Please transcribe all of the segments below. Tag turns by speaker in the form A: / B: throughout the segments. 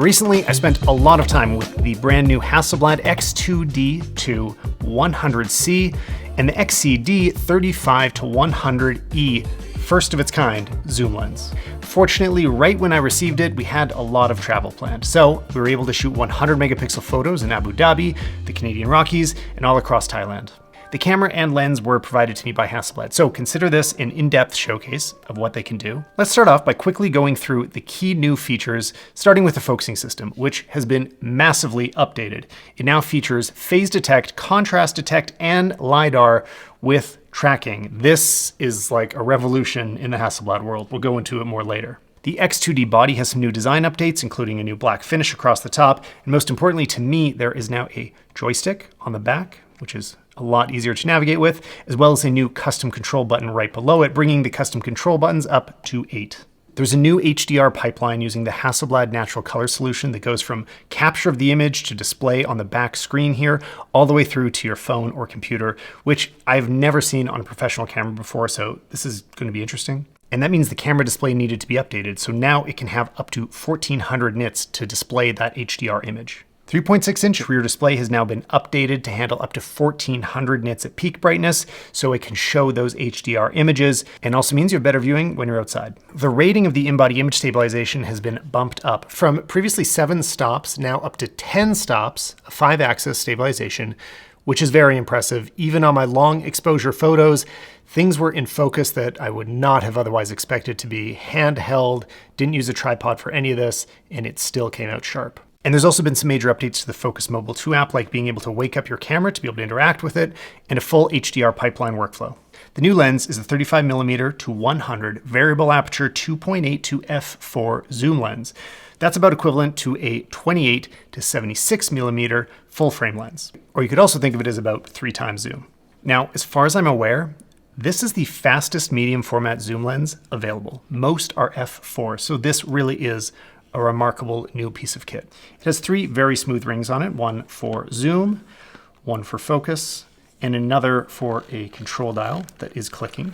A: Recently, I spent a lot of time with the brand new Hasselblad X2D II 100C and the XCD 35-100E, first of its kind zoom lens. Fortunately, right when I received it, we had a lot of travel planned. So we were able to shoot 100 megapixel photos in Abu Dhabi, the Canadian Rockies, and all across Thailand. The camera and lens were provided to me by Hasselblad, so consider this an in-depth showcase of what they can do. Let's start off by quickly going through the key new features, starting with the focusing system, which has been massively updated. It now features phase detect, contrast detect, and LiDAR with tracking. This is like a revolution in the Hasselblad world. We'll go into it more later. The X2D body has some new design updates, including a new black finish across the top, and most importantly to me, there is now a joystick on the back, which is a lot easier to navigate with, as well as a new custom control button right below it, bringing the custom control buttons up to 8. There's a new HDR pipeline using the Hasselblad natural color solution that goes from capture of the image to display on the back screen here, all the way through to your phone or computer, which I've never seen on a professional camera before, so this is going to be interesting. And that means the camera display needed to be updated, so now it can have up to 1400 nits to display that HDR image. 3.6-inch rear display has now been updated to handle up to 1400 nits at peak brightness, so it can show those HDR images, and also means you have better viewing when you're outside. The rating of the in-body image stabilization has been bumped up from previously 7 stops, now up to 10 stops, a 5-axis stabilization, which is very impressive. Even on my long exposure photos, things were in focus that I would not have otherwise expected to be. Handheld, didn't use a tripod for any of this, and it still came out sharp. And there's also been some major updates to the Focus Mobile 2 app, like being able to wake up your camera to be able to interact with it, and a full HDR pipeline workflow. The new lens is a 35mm to 100 variable aperture 2.8 to f4 zoom lens. That's about equivalent to a 28 to 76mm full frame lens. Or you could also think of it as about 3 times zoom. Now, as far as I'm aware, this is the fastest medium format zoom lens available. Most are f4, so this really is a remarkable new piece of kit. It has 3 very smooth rings on it, one for zoom, one for focus, and another for a control dial that is clicking.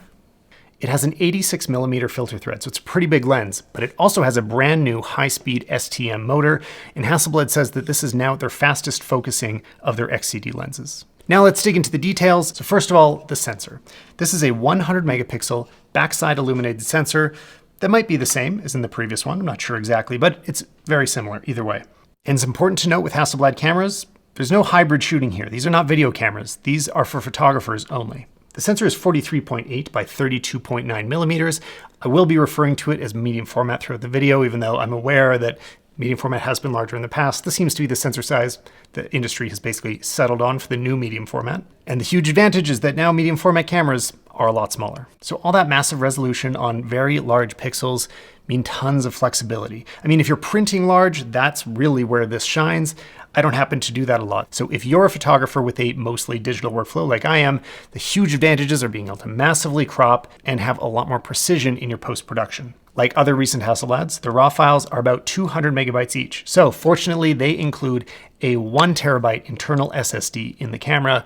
A: It has an 86mm filter thread, so it's a pretty big lens, but it also has a brand new high-speed STM motor, and Hasselblad says that this is now their fastest focusing of their XCD lenses. Now let's dig into the details. So first of all, the sensor. This is a 100 megapixel backside illuminated sensor. That might be the same as in the previous one, I'm not sure exactly, but it's very similar either way. And it's important to note with Hasselblad cameras, there's no hybrid shooting here. These are not video cameras. These are for photographers only. The sensor is 43.8 by 32.9 millimeters. I will be referring to it as medium format throughout the video, even though I'm aware that medium format has been larger in the past. This seems to be the sensor size the industry has basically settled on for the new medium format. And the huge advantage is that now medium format cameras are a lot smaller. So all that massive resolution on very large pixels mean tons of flexibility. I mean, if you're printing large, that's really where this shines. I don't happen to do that a lot. So if you're a photographer with a mostly digital workflow like I am, the huge advantages are being able to massively crop and have a lot more precision in your post-production. Like other recent Hasselblads, the RAW files are about 200 megabytes each. So fortunately, they include a 1 terabyte internal SSD in the camera.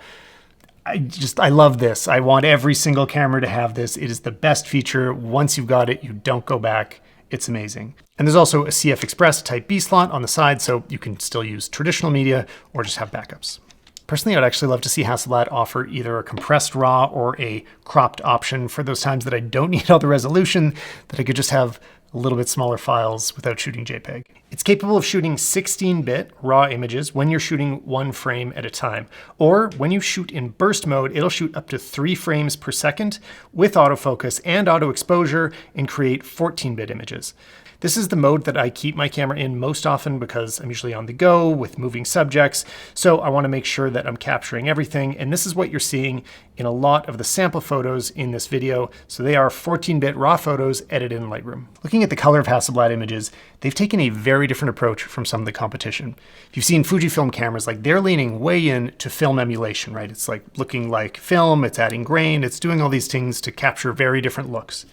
A: I love this. I want every single camera to have this. It is the best feature. Once you've got it, you don't go back. It's amazing. And there's also a CF Express Type B slot on the side, so you can still use traditional media or just have backups. Personally, I'd actually love to see Hasselblad offer either a compressed RAW or a cropped option for those times that I don't need all the resolution, that I could just have a little bit smaller files without shooting JPEG. It's capable of shooting 16-bit RAW images when you're shooting 1 frame at a time. Or when you shoot in burst mode, it'll shoot up to 3 frames per second with autofocus and auto exposure and create 14-bit images. This is the mode that I keep my camera in most often because I'm usually on the go with moving subjects, so I want to make sure that I'm capturing everything, and this is what you're seeing in a lot of the sample photos in this video. So they are 14-bit RAW photos edited in Lightroom. Looking at the color of Hasselblad images, they've taken a very different approach from some of the competition. If you've seen Fujifilm cameras, like they're leaning way in to film emulation, right? It's like looking like film, it's adding grain, it's doing all these things to capture very different looks.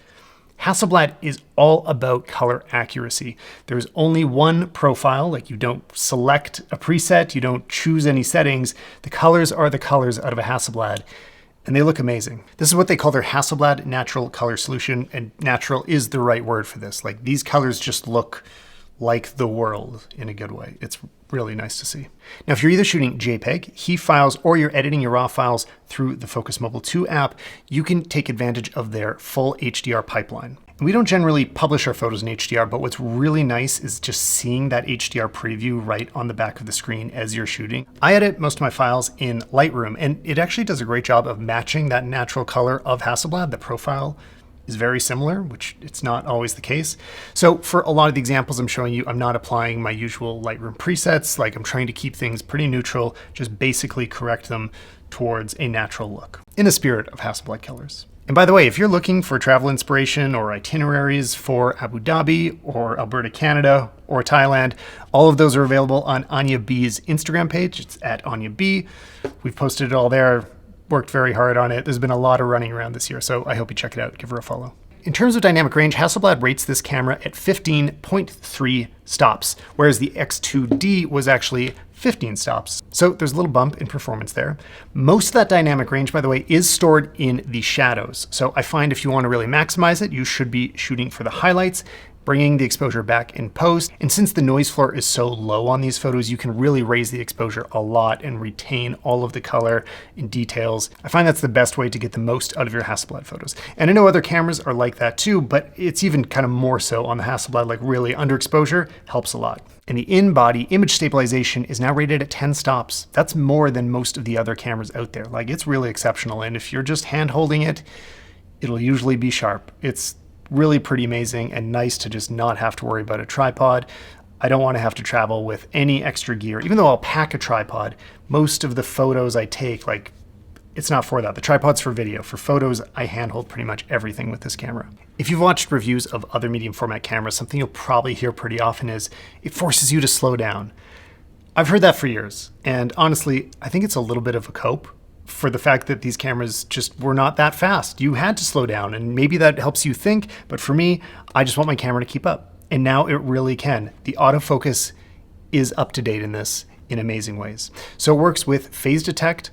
A: Hasselblad is all about color accuracy. There's only one profile, like you don't select a preset, you don't choose any settings. The colors are the colors out of a Hasselblad, and they look amazing. This is what they call their Hasselblad natural color solution, and natural is the right word for this. Like these colors just look like the world in a good way. It's really nice to see. Now, if you're either shooting JPEG, HEIF files, or you're editing your RAW files through the Focus Mobile 2 app, you can take advantage of their full HDR pipeline. And we don't generally publish our photos in HDR, but what's really nice is just seeing that HDR preview right on the back of the screen as you're shooting. I edit most of my files in Lightroom, and it actually does a great job of matching that natural color of Hasselblad. The profile is very similar, which it's not always the case. So for a lot of the examples I'm showing you, I'm not applying my usual Lightroom presets. Like, I'm trying to keep things pretty neutral, just basically correct them towards a natural look in the spirit of Hasselblad colors. And by the way, if you're looking for travel inspiration or itineraries for Abu Dhabi or Alberta, Canada, or Thailand, all of those are available on Anya B's Instagram page. It's at Anya B. We've posted it all there. Worked very hard on it. There's been a lot of running around this year, so I hope you check it out. Give her a follow. In terms of dynamic range, Hasselblad rates this camera at 15.3 stops, whereas the X2D was actually 15 stops. So there's a little bump in performance there. Most of that dynamic range, by the way, is stored in the shadows. So I find if you want to really maximize it, you should be shooting for the highlights, bringing the exposure back in post. And since the noise floor is so low on these photos, you can really raise the exposure a lot and retain all of the color and details. I find that's the best way to get the most out of your Hasselblad photos. And I know other cameras are like that too, but it's even kind of more so on the Hasselblad. Like, really, underexposure helps a lot. And the in-body image stabilization is now rated at 10 stops. That's more than most of the other cameras out there. Like, it's really exceptional. And if you're just hand holding it, it'll usually be sharp. It's really pretty amazing and nice to just not have to worry about a tripod. I don't want to have to travel with any extra gear. Even though I'll pack a tripod, most of the photos I take, like, it's not for that. The tripod's for video. For photos, I handhold pretty much everything with this camera. If you've watched reviews of other medium format cameras, something you'll probably hear pretty often is it forces you to slow down. I've heard that for years, and honestly, I think it's a little bit of a cope for the fact that these cameras just were not that fast. You had to slow down, and maybe that helps you think, but for me, I just want my camera to keep up. And now it really can. The autofocus is up to date in this in amazing ways. So it works with phase detect,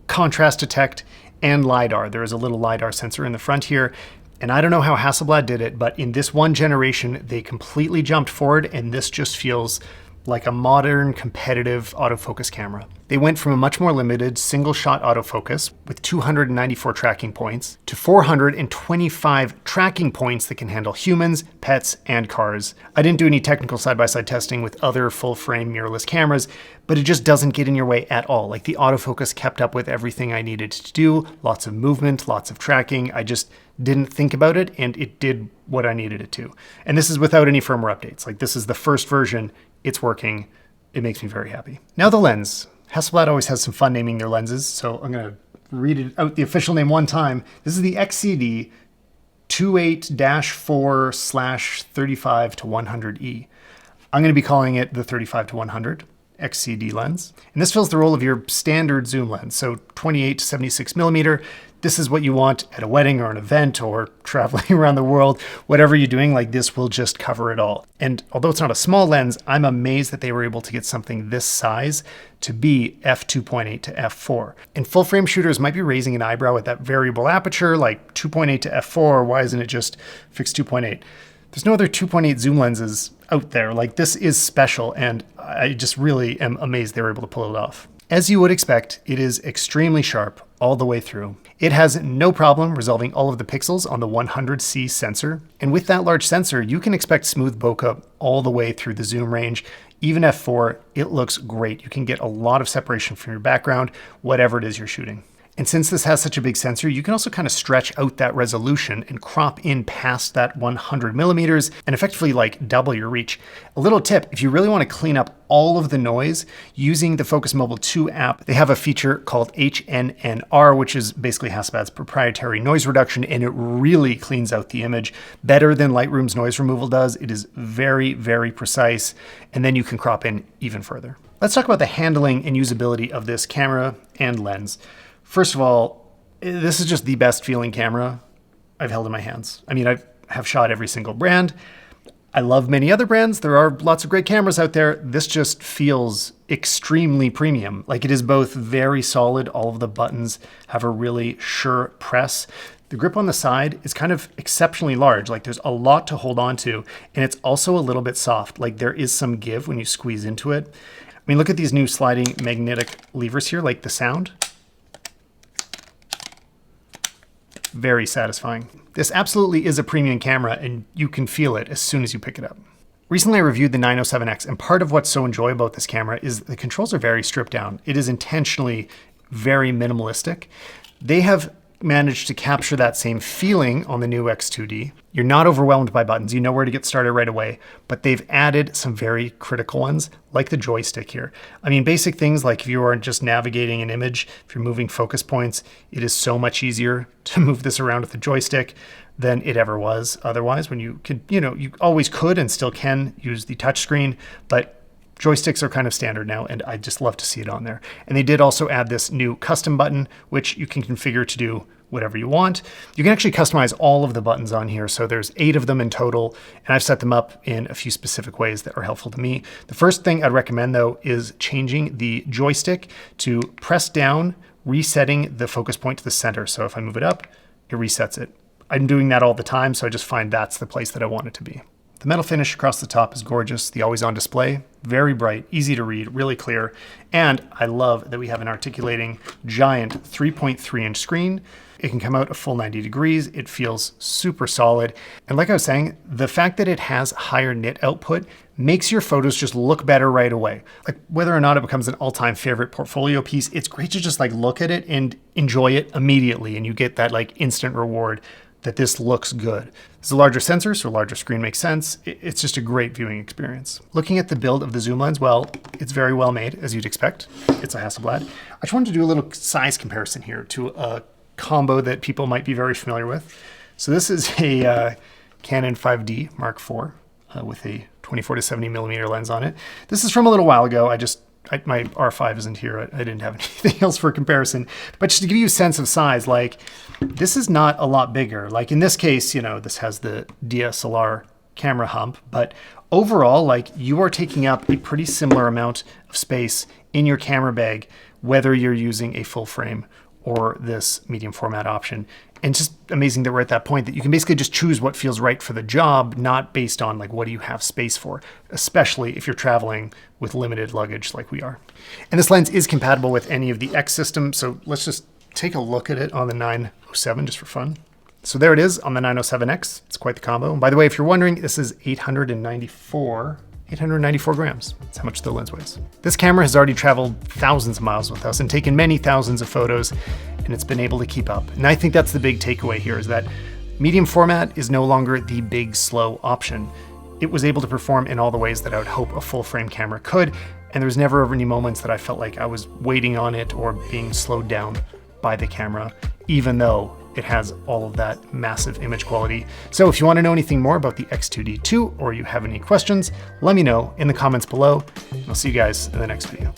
A: contrast detect, and LiDAR. There is a little LiDAR sensor in the front here. And I don't know how Hasselblad did it, but in this one generation, they completely jumped forward, and this just feels like a modern competitive autofocus camera. They went from a much more limited single shot autofocus with 294 tracking points to 425 tracking points that can handle humans, pets, and cars. I didn't do any technical side-by-side testing with other full frame mirrorless cameras, but it just doesn't get in your way at all. Like, the autofocus kept up with everything I needed to do, lots of movement, lots of tracking. I just didn't think about it, and it did what I needed it to. And this is without any firmware updates. Like, this is the first version. It's working. It makes me very happy. Now the lens. Hasselblad always has some fun naming their lenses, so I'm going to read it out the official name one time. This is the XCD 28-4/35-100E. I'm going to be calling it the 35-100 XCD lens. And this fills the role of your standard zoom lens, so 28 to 76 millimeter. This is what you want at a wedding or an event or traveling around the world. Whatever you're doing, like, this will just cover it all. And although it's not a small lens, I'm amazed that they were able to get something this size to be f2.8 to f4. And full frame shooters might be raising an eyebrow at that variable aperture, like 2.8 to f4. Why isn't it just fixed 2.8? There's no other 2.8 zoom lenses out there. Like, this is special, and I just really am amazed they were able to pull it off. As you would expect, it is extremely sharp all the way through. It has no problem resolving all of the pixels on the 100C sensor. And with that large sensor, you can expect smooth bokeh all the way through the zoom range. Even f4, it looks great. You can get a lot of separation from your background, whatever it is you're shooting. And since this has such a big sensor, you can also kind of stretch out that resolution and crop in past that 100 millimeters and effectively, like, double your reach. A little tip, if you really want to clean up all of the noise using the Focus Mobile 2 app, they have a feature called HNNR, which is basically Hasselblad's proprietary noise reduction, and it really cleans out the image better than Lightroom's noise removal does. It is very, very precise, and then you can crop in even further. Let's talk about the handling and usability of this camera and lens. First of all, this is just the best feeling camera I've held in my hands. I mean, I have shot every single brand. I love many other brands. There are lots of great cameras out there. This just feels extremely premium. Like, it is both very solid. All of the buttons have a really sure press. The grip on the side is kind of exceptionally large. Like, there's a lot to hold on to, and it's also a little bit soft. Like, there is some give when you squeeze into it. I mean, look at these new sliding magnetic levers here, like the sound. Very satisfying. This absolutely is a premium camera, and you can feel it as soon as you pick it up. Recently I reviewed the 907X, and part of what's so enjoyable about this camera is the controls are very stripped down. It is intentionally very minimalistic. They have managed to capture that same feeling on the new X2D. You're not overwhelmed by buttons. You know where to get started right away, but they've added some very critical ones, like the joystick here. I mean, basic things like if you are just navigating an image, if you're moving focus points, it is so much easier to move this around with the joystick than it ever was otherwise, when you could, you always could and still can use the touchscreen, but joysticks are kind of standard now, and I just love to see it on there. And they did also add this new custom button, which you can configure to do whatever you want. You can actually customize all of the buttons on here. So there's 8 of them in total, and I've set them up in a few specific ways that are helpful to me. The first thing I'd recommend though is changing the joystick to press down, resetting the focus point to the center. So if I move it up, it resets it. I'm doing that all the time, so I just find that's the place that I want it to be. The metal finish across the top is gorgeous. The always on display, very bright, easy to read, really clear. And I love that we have an articulating giant 3.3-inch screen. It can come out a full 90 degrees. It feels super solid. And like I was saying, the fact that it has higher nit output makes your photos just look better right away. Like, whether or not it becomes an all-time favorite portfolio piece, it's great to just like look at it and enjoy it immediately. And you get that like instant reward that this looks good. It's a larger sensor, so a larger screen makes sense. It's just a great viewing experience. Looking at the build of the zoom lens, well, it's very well made, as you'd expect. It's a Hasselblad. I just wanted to do a little size comparison here to a combo that people might be very familiar with. So this is a Canon 5D Mark IV with a 24 to 70 millimeter lens on it. This is from a little while ago. My R5 isn't here. I didn't have anything else for comparison. But just to give you a sense of size, like, this is not a lot bigger. Like in this case, this has the DSLR camera hump, but overall, like, you are taking up a pretty similar amount of space in your camera bag, whether you're using a full frame or this medium format option. And it's just amazing that we're at that point that you can basically just choose what feels right for the job, not based on like what do you have space for, especially if you're traveling with limited luggage like we are. And this lens is compatible with any of the X systems, so let's just take a look at it on the 907 just for fun. So there it is on the 907X. It's quite the combo. And by the way, if you're wondering, this is 894 grams. That's how much the lens weighs. This camera has already traveled thousands of miles with us and taken many thousands of photos, and it's been able to keep up. And I think that's the big takeaway here, is that medium format is no longer the big, slow option. It was able to perform in all the ways that I would hope a full frame camera could, and there's never ever any moments that I felt like I was waiting on it or being slowed down by the camera, even though it has all of that massive image quality. So if you want to know anything more about the X2D II, or you have any questions, let me know in the comments below, and I'll see you guys in the next video.